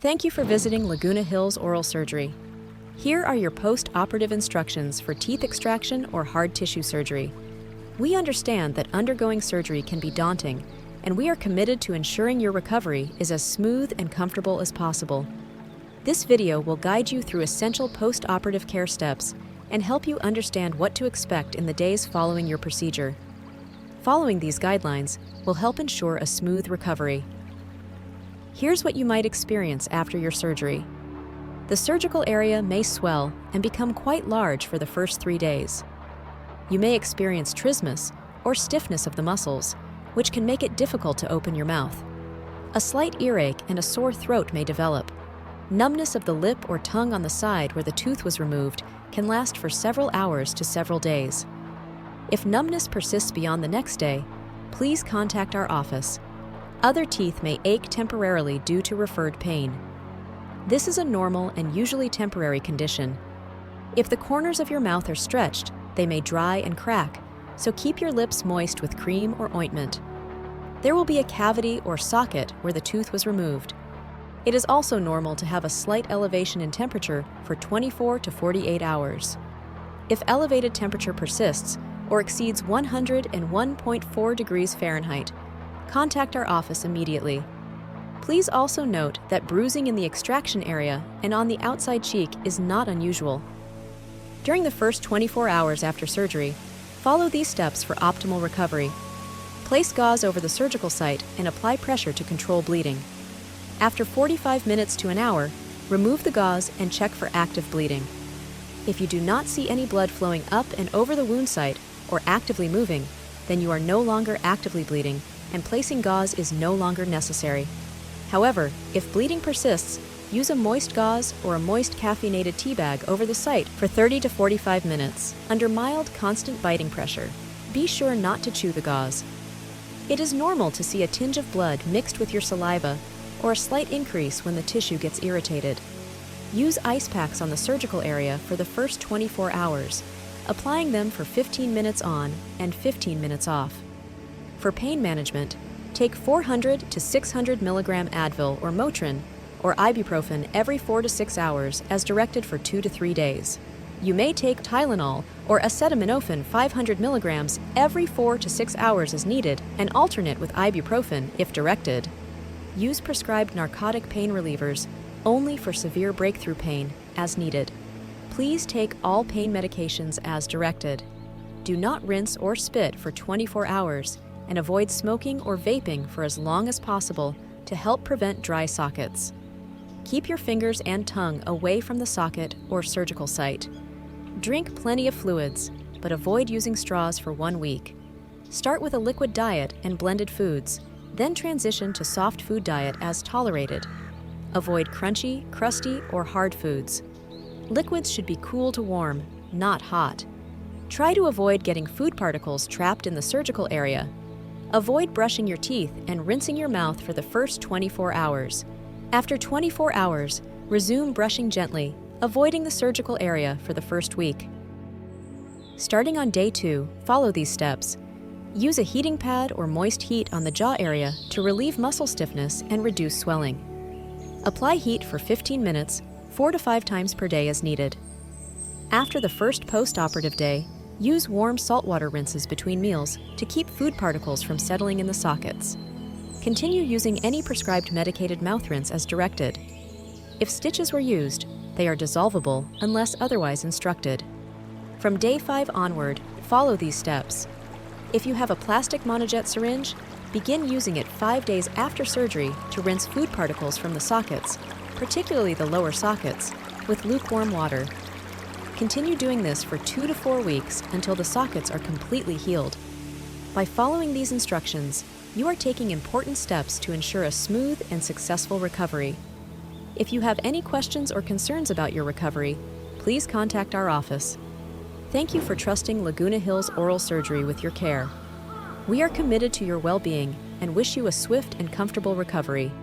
Thank you for visiting Laguna Hills Oral Surgery. Here are your post-operative instructions for teeth extraction or hard tissue surgery. We understand that undergoing surgery can be daunting, and we are committed to ensuring your recovery is as smooth and comfortable as possible. This video will guide you through essential post-operative care steps and help you understand what to expect in the days following your procedure. Following these guidelines will help ensure a smooth recovery. Here's what you might experience after your surgery. The surgical area may swell and become quite large for the first 3 days. You may experience trismus, or stiffness of the muscles, which can make it difficult to open your mouth. A slight earache and a sore throat may develop. Numbness of the lip or tongue on the side where the tooth was removed can last for several hours to several days. If numbness persists beyond the next day, please contact our office. Other teeth may ache temporarily due to referred pain. This is a normal and usually temporary condition. If the corners of your mouth are stretched, they may dry and crack, so keep your lips moist with cream or ointment. There will be a cavity or socket where the tooth was removed. It is also normal to have a slight elevation in temperature for 24 to 48 hours. If elevated temperature persists or exceeds 101.4 degrees Fahrenheit, contact our office immediately. Please also note that bruising in the extraction area and on the outside cheek is not unusual. During the first 24 hours after surgery, follow these steps for optimal recovery. Place gauze over the surgical site and apply pressure to control bleeding. After 45 minutes to an hour, remove the gauze and check for active bleeding. If you do not see any blood flowing up and over the wound site or actively moving, then you are no longer actively bleeding and placing gauze is no longer necessary. However, if bleeding persists, use a moist gauze or a moist caffeinated tea bag over the site for 30 to 45 minutes under mild, constant biting pressure. Be sure not to chew the gauze. It is normal to see a tinge of blood mixed with your saliva or a slight increase when the tissue gets irritated. Use ice packs on the surgical area for the first 24 hours, applying them for 15 minutes on and 15 minutes off. For pain management, take 400 to 600 milligram Advil or Motrin or ibuprofen every 4 to 6 hours as directed for 2 to 3 days. You may take Tylenol or acetaminophen 500 milligrams every 4 to 6 hours as needed and alternate with ibuprofen if directed. Use prescribed narcotic pain relievers only for severe breakthrough pain as needed. Please take all pain medications as directed. Do not rinse or spit for 24 hours and avoid smoking or vaping for as long as possible to help prevent dry sockets. Keep your fingers and tongue away from the socket or surgical site. Drink plenty of fluids, but avoid using straws for 1 week. Start with a liquid diet and blended foods, then transition to soft food diet as tolerated. Avoid crunchy, crusty, or hard foods. Liquids should be cool to warm, not hot. Try to avoid getting food particles trapped in the surgical area. Avoid brushing your teeth and rinsing your mouth for the first 24 hours. After 24 hours, resume brushing gently, avoiding the surgical area for the first week. Starting on day 2, follow these steps. Use a heating pad or moist heat on the jaw area to relieve muscle stiffness and reduce swelling. Apply heat for 15 minutes, 4 to 5 times per day as needed. After the first post-operative day, use warm saltwater rinses between meals to keep food particles from settling in the sockets. Continue using any prescribed medicated mouth rinse as directed. If stitches were used, they are dissolvable unless otherwise instructed. From day 5 onward, follow these steps. If you have a plastic monojet syringe, begin using it 5 days after surgery to rinse food particles from the sockets, particularly the lower sockets, with lukewarm water. Continue doing this for 2 to 4 weeks until the sockets are completely healed. By following these instructions, you are taking important steps to ensure a smooth and successful recovery. If you have any questions or concerns about your recovery, please contact our office. Thank you for trusting Laguna Hills Oral Surgery with your care. We are committed to your well-being and wish you a swift and comfortable recovery.